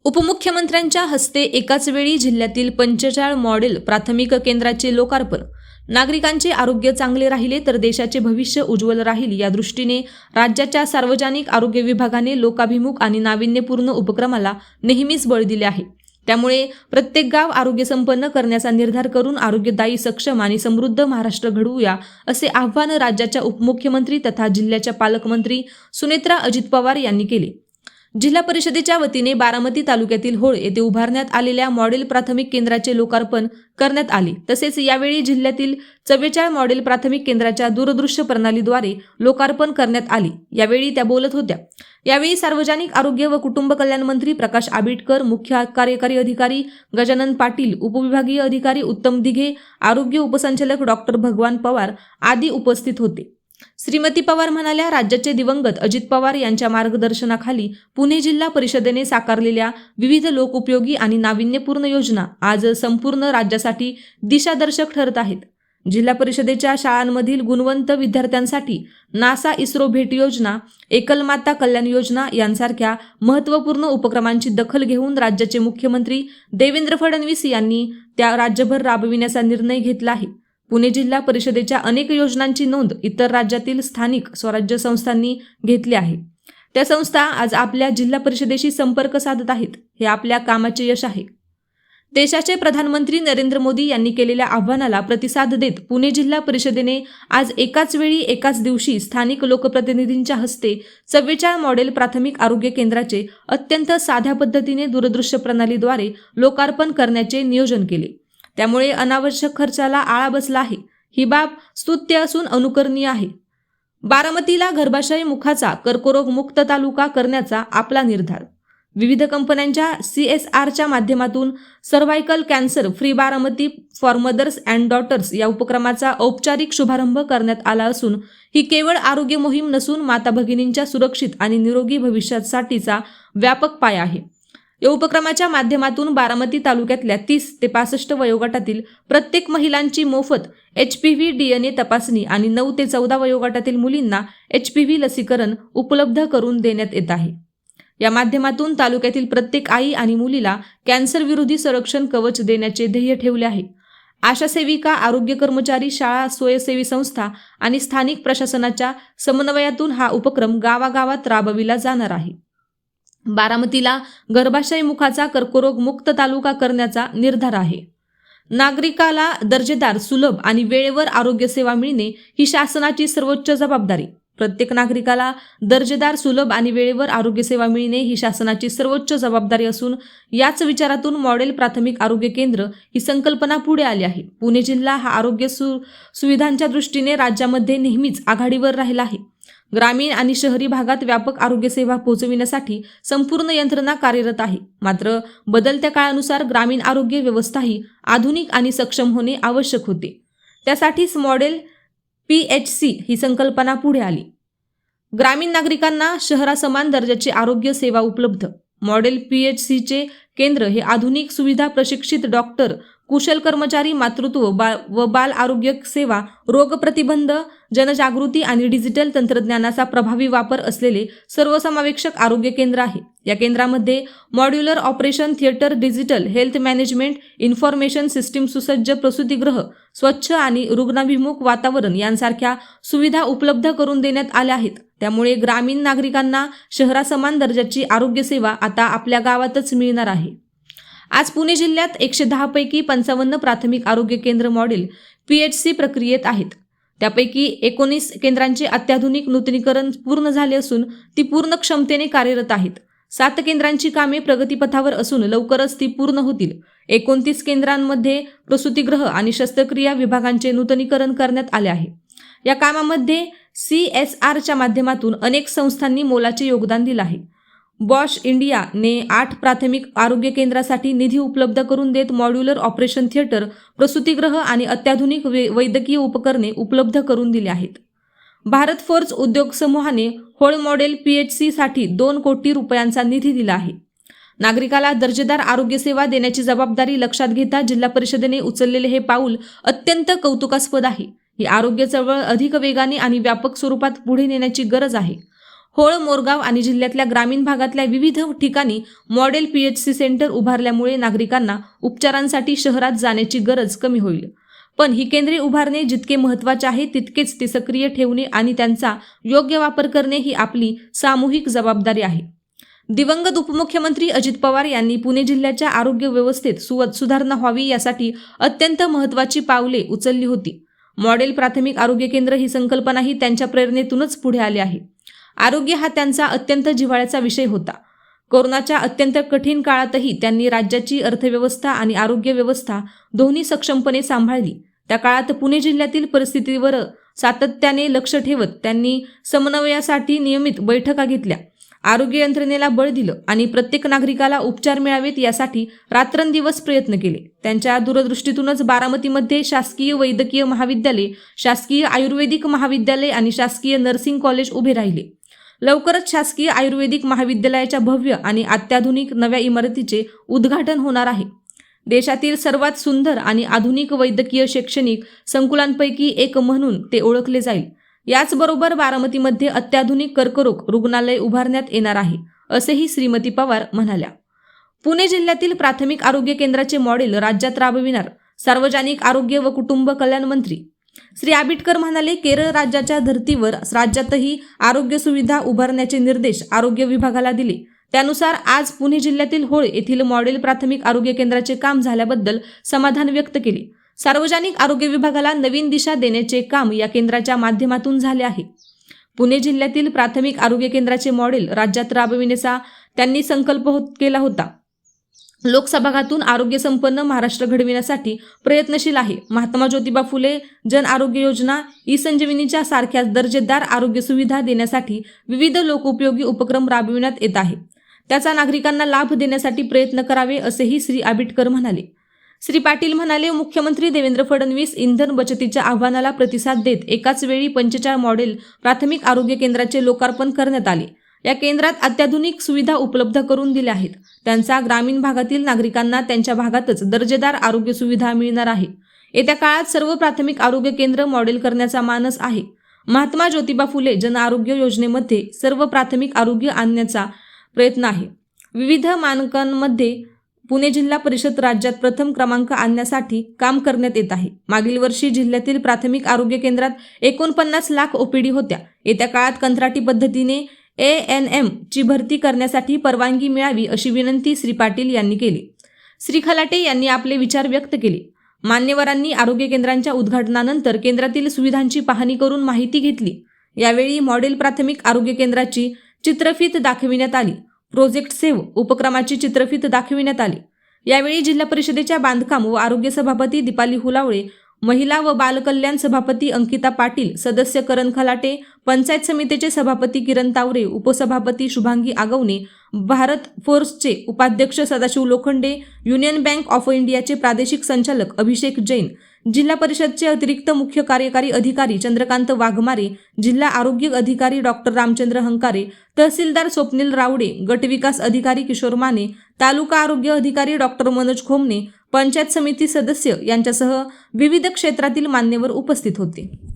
उपमुख्यमंत्र्यांच्या हस्ते एकाच वेळी जिल्ह्यातील 45 मॉडेल प्राथमिक केंद्राचे लोकार्पण. नागरिकांचे आरोग्य चांगले राहिले तर देशाचे भविष्य उज्ज्वल राहील या दृष्टीने राज्याच्या सार्वजनिक आरोग्य विभागाने लोकाभिमुख आणि नाविन्यपूर्ण उपक्रमाला नेहमीच बळ दिले आहे. त्यामुळे प्रत्येक गाव आरोग्य संपन्न करण्याचा निर्धार करून आरोग्यदायी, सक्षम आणि समृद्ध महाराष्ट्र घडवूया असे आवाहन राज्याच्या उपमुख्यमंत्री तथा जिल्ह्याच्या पालकमंत्री सुनेत्रा अजित पवार यांनी केले. जिल्हा परिषदेच्या वतीने बारामती तालुक्यातील होळ येथे उभारण्यात आलेल्या मॉडेल प्राथमिक केंद्राचे लोकार्पण करण्यात आले. तसेच यावेळी जिल्ह्यातील 44 मॉडेल प्राथमिक केंद्राच्या दूरदृश्य प्रणालीद्वारे लोकार्पण करण्यात आले. यावेळी त्या बोलत होत्या. यावेळी सार्वजनिक आरोग्य व कुटुंब कल्याण मंत्री प्रकाश आबिटकर, मुख्य कार्यकारी अधिकारी गजानन पाटील, उपविभागीय अधिकारी उत्तम दिघे, आरोग्य उपसंचालक डॉक्टर भगवान पवार आदी उपस्थित होते. श्रीमती पवार म्हणाल्या, राज्याचे दिवंगत अजित पवार यांच्या मार्गदर्शनाखाली पुणे जिल्हा परिषदेने साकारलेल्या विविध लोकोपयोगी आणि नाविन्यपूर्ण योजना आज संपूर्ण राज्यासाठी दिशादर्शक ठरत आहेत. जिल्हा परिषदेच्या शाळांमधील गुणवंत विद्यार्थ्यांसाठी नासा इस्रो भेट योजना, एकलमाता कल्याण योजना यांसारख्या महत्त्वपूर्ण उपक्रमांची दखल घेऊन राज्याचे मुख्यमंत्री देवेंद्र फडणवीस यांनी त्या राज्यभर राबविण्याचा निर्णय घेतला आहे. पुणे जिल्हा परिषदेच्या अनेक योजनांची नोंद इतर राज्यातील स्थानिक स्वराज्य संस्थांनी घेतली आहे. त्या संस्था आज आपल्या जिल्हा परिषदेशी संपर्क साधत आहेत. हे आपल्या कामाचे यश आहे. देशाचे प्रधानमंत्री नरेंद्र मोदी यांनी केलेल्या आव्हानाला प्रतिसाद देत पुणे जिल्हा परिषदेने आज एकाच वेळी एकाच दिवशी स्थानिक लोकप्रतिनिधींच्या हस्ते 44 मॉडेल प्राथमिक आरोग्य केंद्राचे अत्यंत साध्या पद्धतीने दूरदृश्य प्रणालीद्वारे लोकार्पण करण्याचे नियोजन केले. त्यामुळे अनावश्यक खर्चाला आळा बसला आहे. ही बाब स्तुत्य असून अनुकरणीय आहे. बारामतीला गर्भाशय मुखाचा कर्करोग मुक्त तालुका करण्याचा आपला निर्धार. विविध कंपन्यांच्या CSRच्या माध्यमातून cervical cancer free Baramati for mothers and daughters या उपक्रमाचा औपचारिक शुभारंभ करण्यात आला असून ही केवळ आरोग्य मोहीम नसून माता भगिनींच्या सुरक्षित आणि निरोगी भविष्यासाठीचा व्यापक पाया आहे. या उपक्रमाच्या माध्यमातून बारामती तालुक्यातल्या 30 ते 65 वयोगटातील प्रत्येक महिलांची मोफत HPV DNA तपासणी आणि 9 ते 14 वयोगटातील मुलींना HPV लसीकरण उपलब्ध करून देण्यात येत आहे. या माध्यमातून तालुक्यातील प्रत्येक आई आणि मुलीला कॅन्सर विरोधी संरक्षण कवच देण्याचे ध्येय ठेवले आहे. आशा सेविका, आरोग्य कर्मचारी, शाळा, स्वयंसेवी संस्था आणि स्थानिक प्रशासनाच्या समन्वयातून हा उपक्रम गावागावात राबविला जाणार आहे. बारामतीला गर्भाशय मुखाचा कर्करोग मुक्त तालुका करण्याचा निर्धार आहे. नागरिकाला दर्जेदार, सुलभ आणि वेळेवर आरोग्य सेवा मिळणे ही शासनाची सर्वोच्च जबाबदारी. प्रत्येक नागरिकाला दर्जेदार, सुलभ आणि वेळेवर आरोग्य सेवा मिळणे ही शासनाची सर्वोच्च जबाबदारी असून याच विचारातून मॉडेल प्राथमिक आरोग्य केंद्र ही संकल्पना पुढे आली आहे. पुणे जिल्हा हा आरोग्य सुविधांच्या दृष्टीने राज्यामध्ये नेहमीच आघाडीवर राहिला आहे. ग्रामीण आणि शहरी भागात व्यापक आरोग्य सेवा पोहोचविण्यासाठी संपूर्ण यंत्रणा कार्यरत आहे. मात्र बदलत्या काळानुसार ग्रामीण आरोग्य व्यवस्थाही आधुनिक आणि सक्षम होणे आवश्यक होते. त्यासाठीच मॉडेल PHC ही संकल्पना पुढे आली. ग्रामीण नागरिकांना शहरासमान दर्जाची आरोग्य सेवा उपलब्ध. मॉडेल PHCचे केंद्र हे आधुनिक सुविधा, प्रशिक्षित डॉक्टर, कुशल कर्मचारी, मातृत्व व बाल आरोग्य सेवा, रोग प्रतिबंध, जनजागृती आणि डिजिटल तंत्रज्ञानाचा प्रभावी वापर असलेले सर्वसमावेशक आरोग्य केंद्र आहे. या केंद्रामध्ये modular operation theatre, digital health management, information system, सुसज्ज प्रसूतिगृह, स्वच्छ आणि रुग्णाभिमुख वातावरण यांसारख्या सुविधा उपलब्ध करून देण्यात आल्या आहेत. त्यामुळे ग्रामीण नागरिकांना शहरासमान दर्जाची आरोग्य सेवा आता आपल्या गावातच मिळणार आहे. आज पुणे जिल्ह्यात 110 पैकी 55 प्राथमिक आरोग्य केंद्र मॉडेल PHC प्रक्रियेत आहेत. त्यापैकी 19 केंद्रांचे अत्याधुनिक नूतनीकरण पूर्ण झाले असून ती पूर्ण क्षमतेने कार्यरत आहेत. 7 केंद्रांची कामे प्रगतीपथावर असून लवकरच ती पूर्ण होतील. 29 केंद्रांमध्ये प्रसूतिगृह आणि शस्त्रक्रिया विभागांचे नूतनीकरण करण्यात आले आहे. या कामामध्ये CSRच्या माध्यमातून अनेक संस्थांनी मोलाचे योगदान दिले आहे. बॉश इंडिया ने 8 प्राथमिक आरोग्य केंद्रासाठी निधी उपलब्ध करून देत मॉड्युलर ऑपरेशन थिएटर, प्रसूतिगृह आणि अत्याधुनिक वैद्यकीय उपकरणे उपलब्ध करून दिली आहेत. भारत फोर्ज उद्योग समूहाने होळ मॉडेल PHC साठी 2 कोटी रुपयांचा निधी दिला आहे. नागरिकाला दर्जेदार आरोग्य सेवा देण्याची जबाबदारी लक्षात घेता जिल्हा परिषदेने उचललेले हे पाऊल अत्यंत कौतुकास्पद आहे. ही आरोग्य चळवळ अधिक वेगाने आणि व्यापक स्वरूपात पुढे नेण्याची गरज आहे. होळ, मोरगाव आणि जिल्ह्यातल्या ग्रामीण भागातल्या विविध ठिकाणी मॉडेल PHC सेंटर उभारल्यामुळे नागरिकांना उपचारांसाठी शहरात जाण्याची गरज कमी होईल. पण ही केंद्रे उभारणे जितके महत्त्वाचे आहे तितकेच ते सक्रिय ठेवणे आणि त्यांचा योग्य वापर करणे ही आपली सामूहिक जबाबदारी आहे. दिवंगत उपमुख्यमंत्री अजित पवार यांनी पुणे जिल्ह्याच्या आरोग्य व्यवस्थेत सुधारणा व्हावी यासाठी अत्यंत महत्त्वाची पावले उचलली होती. मॉडेल प्राथमिक आरोग्य केंद्र ही संकल्पनाही त्यांच्या प्रेरणेतूनच पुढे आली आहे. आरोग्य हा त्यांचा अत्यंत जिव्हाळ्याचा विषय होता. कोरोनाच्या अत्यंत कठीण काळातही त्यांनी राज्याची अर्थव्यवस्था आणि आरोग्य व्यवस्था दोन्ही सक्षमपणे सांभाळली. त्या काळात पुणे जिल्ह्यातील परिस्थितीवर सातत्याने लक्ष ठेवत त्यांनी समन्वयासाठी नियमित बैठका घेतल्या, आरोग्य यंत्रणेला बळ दिलं आणि प्रत्येक नागरिकाला उपचार मिळावेत यासाठी रात्रंदिवस प्रयत्न केले. त्यांच्या दूरदृष्टीतूनच बारामतीमध्ये शासकीय वैद्यकीय महाविद्यालय, शासकीय आयुर्वेदिक महाविद्यालय आणि शासकीय नर्सिंग कॉलेज उभे राहिले. लवकरच शासकीय आयुर्वेदिक महाविद्यालयाच्या भव्य आणि अत्याधुनिक नव्या इमारतीचे उद्घाटन होणार आहे. देशातील सर्वात सुंदर आणि आधुनिक वैद्यकीय शैक्षणिक संकुलांपैकी एक म्हणून ते ओळखले जाईल. याचबरोबर बारामतीमध्ये अत्याधुनिक कर्करोग रुग्णालय उभारण्यात येणार आहे, असेही श्रीमती पवार म्हणाल्या. पुणे जिल्ह्यातील प्राथमिक आरोग्य केंद्राचे मॉडेल राज्यात राबविणार सार्वजनिक आरोग्य व कुटुंब कल्याण मंत्री श्री आबिटकर म्हणाले, केरळ राज्याच्या धर्तीवर राज्यातही आरोग्य सुविधा उभारण्याचे निर्देश आरोग्य विभागाला दिले. त्यानुसार आज पुणे जिल्ह्यातील होळ येथील मॉडेल प्राथमिक आरोग्य केंद्राचे काम झाल्याबद्दल समाधान व्यक्त केले. सार्वजनिक आरोग्य विभागाला नवीन दिशा देण्याचे काम या केंद्राच्या माध्यमातून झाले आहे. पुणे जिल्ह्यातील प्राथमिक आरोग्य केंद्राचे मॉडेल राज्यात राबविण्याचा त्यांनी संकल्प केला होता. लोकसहभागातून आरोग्य संपन्न महाराष्ट्र घडविण्यासाठी प्रयत्नशील आहे. महात्मा ज्योतिबा फुले जन आरोग्य योजना, ई-संजीवनीच्या सारख्या दर्जेदार आरोग्य सुविधा देण्यासाठी विविध लोकोपयोगी उपक्रम राबविण्यात येत आहे. त्याचा नागरिकांना लाभ देण्यासाठी प्रयत्न करावे, असेही श्री आबिटकर म्हणाले. श्री पाटील म्हणाले, मुख्यमंत्री देवेंद्र फडणवीस इंधन बचतीच्या आव्हानाला प्रतिसाद देत एकाच वेळी 45 मॉडेल प्राथमिक आरोग्य केंद्राचे लोकार्पण करण्यात आले. या केंद्रात अत्याधुनिक सुविधा उपलब्ध करून दिल्या आहेत. त्यांचा ग्रामीण भागातील नागरिकांना त्यांच्या भागातच दर्जेदार आरोग्य सुविधा मिळणार आहे. येत्या काळात सर्व प्राथमिक आरोग्य केंद्र मॉडेल करण्याचा मानस आहे. महात्मा ज्योतिबा फुले जन आरोग्य योजनेमध्ये सर्व प्राथमिक आरोग्य आणण्याचा प्रयत्न आहे. विविध मानकांमध्ये पुणे जिल्हा परिषद राज्यात प्रथम क्रमांक आणण्यासाठी काम करण्यात येत आहे. मागील वर्षी जिल्ह्यातील प्राथमिक आरोग्य केंद्रात 49 लाख OPD होत्या. येत्या काळात कंत्राटी पद्धतीने ANM ची भरती करण्यासाठी परवानगी मिळावी, अशी विनंती श्री पाटील यांनी केली. श्री खलाटे यांनी आपले विचार व्यक्त केले. मान्यवरांनी आरोग्य केंद्रांच्या उद्घाटनानंतर केंद्रातील सुविधांची पाहणी करून माहिती घेतली. यावेळी मॉडेल प्राथमिक आरोग्य केंद्राची चित्रफीत दाखविण्यात आली. प्रोजेक्ट सेव्ह उपक्रमाची चित्रफीत दाखविण्यात आली. यावेळी जिल्हा परिषदेच्या बांधकाम व आरोग्य सभापती दीपाली हुलावळे, महिला व बालकल्याण सभापती अंकिता पाटील, सदस्य करण खलाटे, पंचायत समितीचे सभापती किरण तावरे, उपसभापती शुभांगी आगवणे, भारत फोर्सचे उपाध्यक्ष Sadashiv Lokhande, union bank of इंडियाचे प्रादेशिक संचालक अभिषेक जैन, जिल्हा परिषदचे अतिरिक्त मुख्य कार्यकारी अधिकारी चंद्रकांत वाघमारे, जिल्हा आरोग्य अधिकारी डॉक्टर रामचंद्र हंकारे, तहसीलदार स्वप्नील रावडे, गट विकास अधिकारी किशोर माने, तालुका आरोग्य अधिकारी डॉक्टर मनोज खोमने, पंचायत समिती सदस्य यांच्यासह विविध क्षेत्रातील मान्यवर उपस्थित होते.